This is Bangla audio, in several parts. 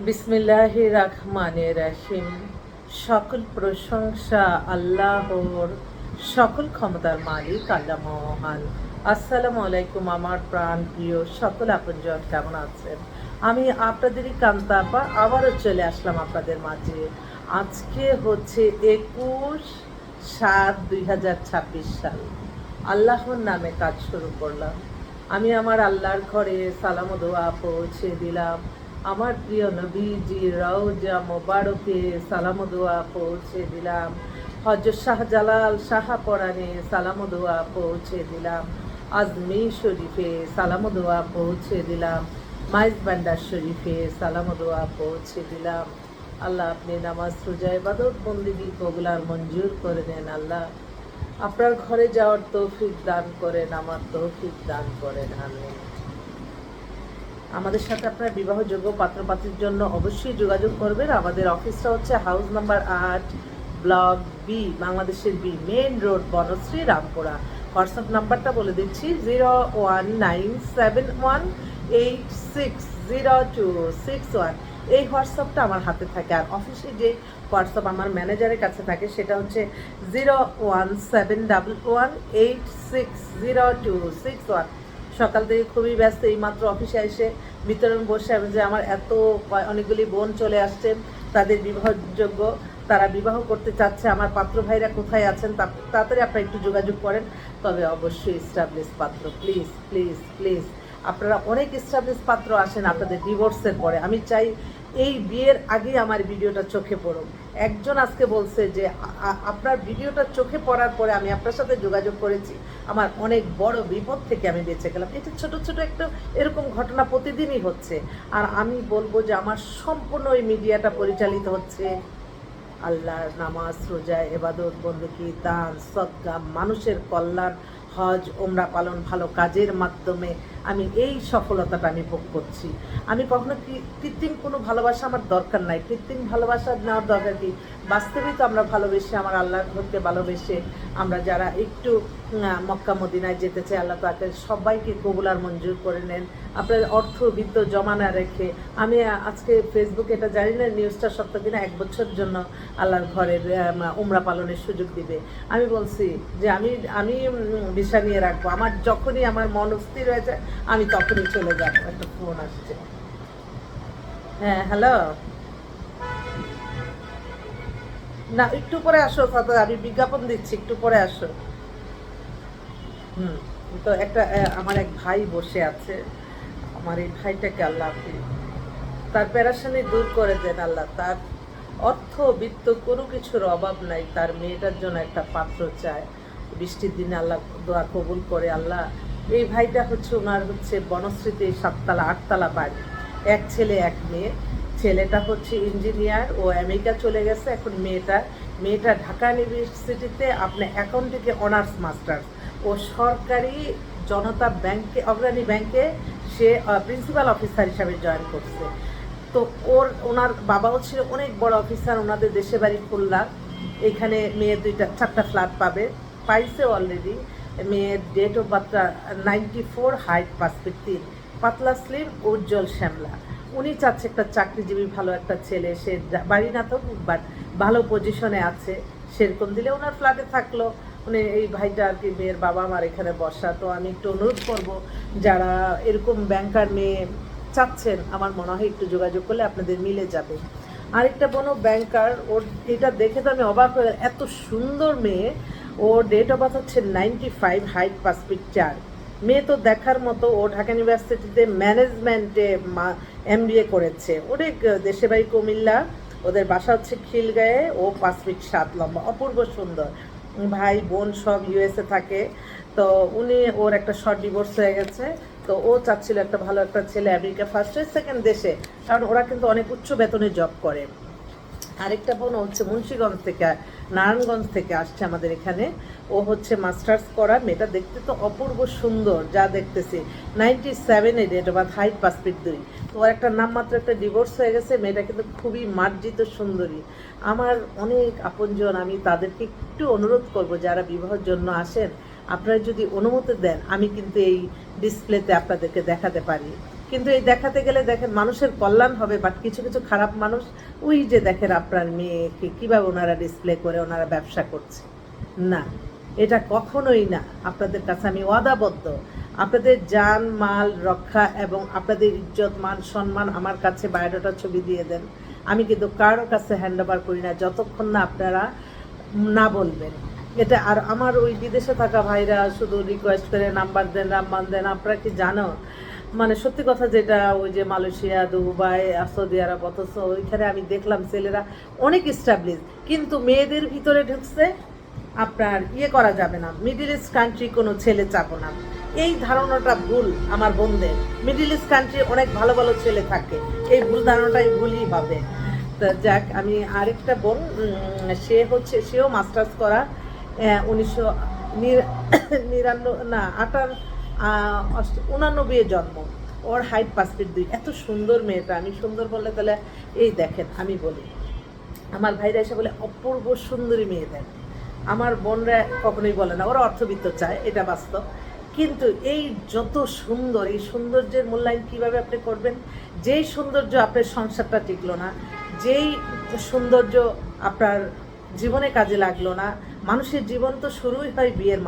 বিসমিল্লাহির রহমানির রহিম। সকল প্রশংসা আল্লাহর, সকল ক্ষমতার মালিক আল্লাহ মহান। আসসালামু আলাইকুম আমার প্রাণ প্রিয় সকল আপনজন, কেমন আছেন? আমি আপনাদেরই কান্তাপা আবারও চলে আসলাম আপনাদের মাঝে। আজকে হচ্ছে 21/7/2026 সাল। আল্লাহর নামে কাজ শুরু করলাম। আমি আমার আল্লাহর ঘরে সালাম ও দোয়া পৌঁছে দিলাম। আমার প্রিয় নবীজি রওজা মোবারকে সালাম ও দোয়া পৌঁছে দিলাম। হযরত শাহজালাল শাহপরানে সালাম ও দোয়া পৌঁছে দিলাম। আজমির শরীফে সালাম ও দোয়া পৌঁছে দিলাম। মাইজ বান্ডার শরীফে সালাম ও দোয়া পৌঁছে দিলাম। আল্লাহ আপনি নামাজ রোজা ইবাদত বন্দেগী কবুলার মঞ্জুর করে নেন। আল্লাহ আপনার ঘরে যাওয়ার তৌফিক দান করেন, আমার তৌফিক দান করেন, আমিন। আমাদের সাথে আপনার বিবাহযোগ্য পাত্রপাত্রীর জন্য অবশ্যই যোগাযোগ করবেন। আমাদের অফিসটা হচ্ছে হাউস নাম্বার 8, ব্লক বি, বাংলাদেশের B, main road, Banasree, Rampura. WhatsApp নাম্বারটা বলে দিচ্ছি 01971860261। এই হোয়াটসঅ্যাপটা আমার হাতে থাকে। আর অফিসে যে হোয়াটসঅ্যাপ আমার ম্যানেজারের কাছে থাকে সেটা হচ্ছে 01711860261। সকাল থেকে খুবই ব্যস্ত, এইমাত্র অফিসে এসে বিতরণ বসে আমি যে আমার অনেকগুলি বোন চলে আসছেন, তাদের বিবাহযোগ্য, তারা বিবাহ করতে চাচ্ছে। আমার পাত্র ভাইরা কোথায় আছেন তাড়াতাড়ি আপনারা একটু যোগাযোগ করেন। তবে অবশ্যই এস্টাবলিশ পাত্র, প্লিজ প্লিজ প্লিজ। আপনারা অনেক এস্টাবলিশ পাত্র আসেন আপনাদের ডিভোর্সের পরে। আমি চাই এই বিয়ের আগে আমার ভিডিওটা চোখে পড়ুক। একজন আজকে বলছে যে আপনার ভিডিওটা চোখে পড়ার পরে আমি আপনার সাথে যোগাযোগ করেছি, আমার অনেক বড় বিপদ থেকে আমি বেঁচে গেলাম। এটা ছোট ছোট একটা এরকম ঘটনা প্রতিদিনই হচ্ছে। আর আমি বলবো যে আমার সম্পূর্ণ এই মিডিয়াটা পরিচালিত হচ্ছে আল্লাহর নামাজ রোজা ইবাদত বন্দেগী দান সদকা মানুষের কল্যাণ হজ ওমরা পালন ভালো কাজের মাধ্যমে আমি এই সফলতাটা আমি ভোগ করছি। আমি কখনো কৃত্রিম কোনো ভালোবাসা আমার দরকার নাই। কৃত্রিম ভালোবাসা নেওয়ার দরকার কি? বাস্তবেই তো আমরা ভালোবেসে, আমার আল্লাহর ঘরকে ভালোবেসে আমরা যারা একটু মক্কা মদিনায় যেতে চাই, আল্লাহ তাকে সবাইকে কবুলার মঞ্জুর করে নেন। আপনার অর্থ বিত্ত জমা না রেখে আমি আজকে ফেসবুকে, এটা জানি না নিউজটা সত্য কিনা, 1 বছরের জন্য আল্লাহর ঘরের উমরা পালনের সুযোগ দিবে। আমি বলছি যে আমি ভিসা নিয়ে রাখবো। আমার যখনই আমার মন স্থির হয়ে যায় আমি তখনই চলে যাবো। একটা ফোন আসছে। হ্যাঁ, হ্যালো। না, একটু পরে আসো সাথে, আমি বিজ্ঞাপন দিচ্ছি, একটু পরে আসো। হুম। তো একটা আমার এক ভাই বসে আছে। আমার এই ভাইটাকে আল্লাহ আপনি তার পেরেশানি দূর করে দেন। আল্লাহ, তার অর্থ বিত্ত কোনো কিছুর অভাব নাই, তার মেয়েটার জন্য একটা পাত্র চায়। বৃষ্টির দিনে আল্লাহ দোয়া কবুল করে। আল্লাহ, এই ভাইটা হচ্ছে ওনার হচ্ছে বনশ্রীতে 7তলা 8তলা বাড়ি, এক ছেলে এক মেয়ে। ছেলেটা হচ্ছে ইঞ্জিনিয়ার, ও আমেরিকা চলে গেছে। এখন মেয়েটা ঢাকা ইউনিভার্সিটিতে আপনার অ্যাকাউন্টিংয়ে অনার্স মাস্টার্স। ও সরকারি জনতা ব্যাংকে, অগ্রণী ব্যাংকে সে প্রিন্সিপাল অফিসার হিসাবে জয়েন করছে। তো ওনার বাবাও ছিল অনেক বড় অফিসার, ওনাদের দেশে বাড়ি খুলনা। এখানে মেয়ে 4টা ফ্ল্যাট পাইছে অলরেডি। মেয়ের ডেট অফ বার্থটা 94, হাইট 5 ফিট 3, পাতলা স্লিম, উজ্জ্বল শ্যামলা। উনি চাচ্ছে একটা চাকরিজীবী ভালো একটা ছেলে, সে বাড়ি না থাকুক বাট ভালো পজিশনে আছে, সেরকম দিলে ওনার ফ্ল্যাটে থাকলো। উনি এই ভাইটা আর কি, মেয়ের বাবা আমার এখানে বসা। তো আমি একটু অনুরোধ করবো যারা এরকম ব্যাংকার মেয়ে চাচ্ছেন, আমার মনে হয় একটু যোগাযোগ করলে আপনাদের মিলে যাবে। আরেকটা বোনও ব্যাংকার, ওর এটা দেখে তো আমি অবাক হয়ে গেলাম, এত সুন্দর মেয়ে। ওর ডেট অফ বার্থ হচ্ছে 95, হাইট 5 ফিট 4। মেয়ে তো দেখার মতো। ও ঢাকা ইউনিভার্সিটিতে ম্যানেজমেন্টে MBA করেছে। অনেক দেশে বাড়ি কুমিল্লা, ওদের বাসা হচ্ছে খিলগাঁয়ে। ও 5 ফিট 7 লম্বা, অপূর্ব সুন্দর। ভাই বোন সব USA থাকে। তো ওর একটা শর্ট ডিভোর্স হয়ে গেছে। তো ও চাচ্ছিল একটা ভালো একটা ছেলে, আমেরিকা ফার্স্ট হয়ে সেকেন্ড দেশে, কারণ ওরা কিন্তু অনেক উচ্চ বেতনে জব করে। আরেকটা বোন হচ্ছে মুন্সিগঞ্জ থেকে, নারায়ণগঞ্জ থেকে আসছে আমাদের এখানে। ও হচ্ছে মাস্টার্স করা। মেয়েটা দেখতে তো অপূর্ব সুন্দর, যা দেখতেছি। 97 date of birth, height 5 feet 2। তো ওর একটা নামমাত্র একটা ডিভোর্স হয়ে গেছে। মেয়েটা কিন্তু খুবই মার্জিত সুন্দরী। আমার অনেক আপনজন, আমি তাদেরকে একটু অনুরোধ করব, যারা বিবাহের জন্য আসেন, আপনারা যদি অনুমতি দেন আমি কিন্তু এই ডিসপ্লেতে আপনাদেরকে দেখাতে পারি। কিন্তু এই দেখাতে গেলে দেখেন মানুষের কল্যাণ হবে, বাট কিছু কিছু খারাপ মানুষ ওই যে দেখেন আপনার মেয়েকে কীভাবে ওনারা ডিসপ্লে করে ওনারা ব্যবসা করছে। না, এটা কখনোই না। আপনাদের কাছে আমি ওয়াদাবদ্ধ, আপনাদের জান মাল রক্ষা এবং আপনাদের ইজ্জত মান সম্মান আমার কাছে বায়োডাটার ছবি দিয়ে দেন, আমি কিন্তু কারোর কাছে হ্যান্ড ওভার করি না যতক্ষণ না আপনারা না বলবেন এটা। আর আমার ওই বিদেশে থাকা ভাইরা শুধু রিকোয়েস্ট করে নাম্বার দেন। আপনারা কি জানো, মানে সত্যি কথা যেটা, ওই যে মালয়েশিয়া, দুবাই, সৌদি আরব, অথচ ওইখানে আমি দেখলাম ছেলেরা অনেক স্টাবলিশ, কিন্তু মেয়েদের ভিতরে ঢুকছে আপনার করা যাবে না, মিডল ইস্ট কান্ট্রি কোনো ছেলে চাবো না। এই ধারণাটা ভুল আমার বোনদের। মিডল ইস্ট কান্ট্রি অনেক ভালো ভালো ছেলে থাকে, এই ভুল ধারণাটাই ভুলই হবে। তা যাক, আমি আরেকটা বোন, সেও মাস্টার্স করা 1999 জন্ম, ওর হাইট 5 ফিট 2। এত সুন্দর মেয়েটা, আমি সুন্দর বললে তাহলে এই দেখেন, আমি বলি আমার ভাইরা এসে বলে অপূর্ব সুন্দরী মেয়ে দেন। আমার বোনরা কখনোই বলে না, ওরা অর্থবিত্ত চায়, এটা বাস্তব। কিন্তু এই যত সুন্দর, এই সৌন্দর্যের মূল্যায়ন কীভাবে আপনি করবেন? যেই সৌন্দর্য আপনার সংসারটা টিকলো না, যেই সৌন্দর্য আপনার জীবনে কাজে লাগলো না। মানুষের জীবন তো শুরুই হয় বিয়ের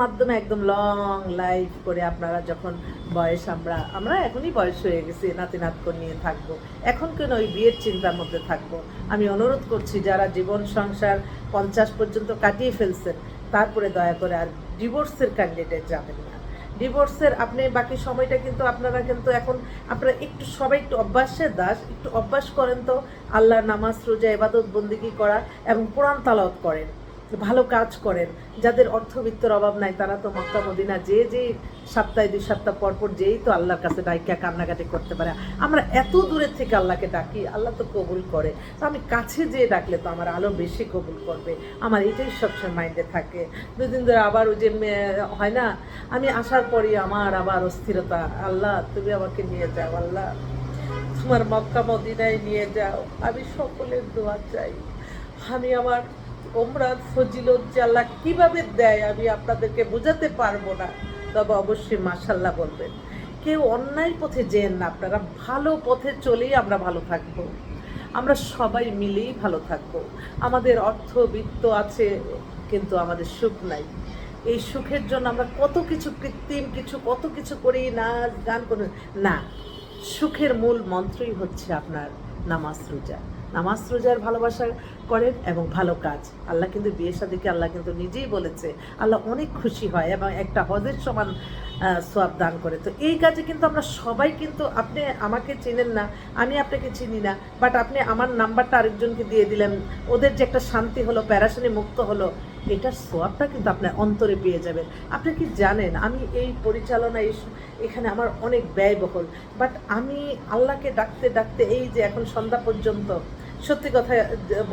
মাধ্যমে একদম লং লাইফ করে আপনারা যখন বয়স, আমরা এখনই বয়স হয়ে গেছি, নাতি নিয়ে থাকবো, এখন কেন ওই বিয়ের চিন্তার মধ্যে থাকবো? আমি অনুরোধ করছি যারা জীবন সংসার 50 পর্যন্ত কাটিয়ে ফেলছেন, তারপরে দয়া করে আর ডিভোর্সের ক্যান্ডিডেট যাবেন না। ডিভোর্সের আপনি বাকি সময়টা কিন্তু আপনারা কিন্তু এখন আপনারা একটু সবাই একটু অভ্যাসের দাস, একটু অভ্যাস করেন তো আল্লাহর নামাজ রোজা ইবাদত বন্দেগী করা এবং কোরআন তালাওয়াত করেন, ভালো কাজ করেন। যাদের অর্থবিত্তর অভাব নাই তারা তো মক্কা মদিনা যে সপ্তাহে 2 সপ্তাহ পর যেই তো আল্লাহর কাছে ডাইকা কান্নাকাটি করতে পারে। আমরা এত দূরের থেকে আল্লাহকে ডাকি, আল্লাহ তো কবুল করে। তো আমি কাছে যেয়ে ডাকলে তো আমার আলো বেশি কবুল করবে, আমার এটাই সবসময় মাইন্ডে থাকে। 2 দিন ধরে আবার ওই যে হয় না, আমি আসার পরই আমার আবার অস্থিরতা, আল্লাহ তুমি আমাকে নিয়ে যাও, আল্লাহ তোমার মক্কা মদিনায় নিয়ে যাও। আমি সকলের দোয়া চাই। আমি আমার ওমরার ফজিলত যে আল্লাহ কীভাবে দেয় আমি আপনাদেরকে বোঝাতে পারবো না, তবে অবশ্যই মাশাল্লাহ বলবেন। কেউ অন্যায় পথে যেন না, আপনারা ভালো পথে চলেই আমরা ভালো থাকবো, আমরা সবাই মিলেই ভালো থাকবো। আমাদের অর্থবিত্ত আছে কিন্তু আমাদের সুখ নাই। এই সুখের জন্য আমরা কত কিছু কৃত্রিম কত কিছু করি, নাচ গান করি না। সুখের মূল মন্ত্রই হচ্ছে আপনার নামাজ রোজার ভালোবাসা করেন এবং ভালো কাজ। আল্লাহ কিন্তু বিয়ে শাদীকে আল্লাহ কিন্তু নিজেই বলেছে, আল্লাহ অনেক খুশি হয় এবং একটা হজের সমান সওয়াব দান করে। তো এই কাজে কিন্তু আমরা সবাই, কিন্তু আপনি আমাকে চেনেন না, আমি আপনাকে চিনি না, বাট আপনি আমার নাম্বারটা আরেকজনকে দিয়ে দিলেন, ওদের যে একটা শান্তি হলো, প্যারাশানি মুক্ত হলো, এটার সওয়াবটা কিন্তু আপনার অন্তরে পেয়ে যাবেন। আপনি কি জানেন, আমি এই পরিচালনা এখানে আমার অনেক ব্যয়বহুল, বাট আমি আল্লাহকে ডাকতে এই যে এখন সন্ধ্যা পর্যন্ত, সত্যি কথা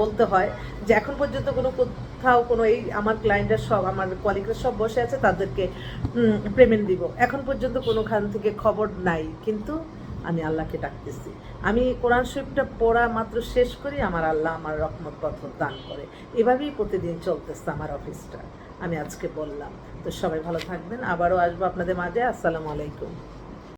বলতে হয় যে এখন পর্যন্ত কোথাও এই আমার ক্লায়েন্টরা সব, আমার কলিগরা সব বসে আছে, তাদেরকে পেমেন্ট দিব, এখন পর্যন্ত কোনোখান থেকে খবর নাই। কিন্তু আমি আল্লাহকে ডাকতেছি, আমি কোরআন শরীফটা পড়া মাত্র শেষ করি, আমার আল্লাহ আমার রহমত বরকত দান করে। এভাবেই প্রতিদিন চলতেছে আমার অফিসটা। আমি আজকে বললাম। তো সবাই ভালো থাকবেন, আবারও আসবো আপনাদের মাঝে। আসসালামু আলাইকুম।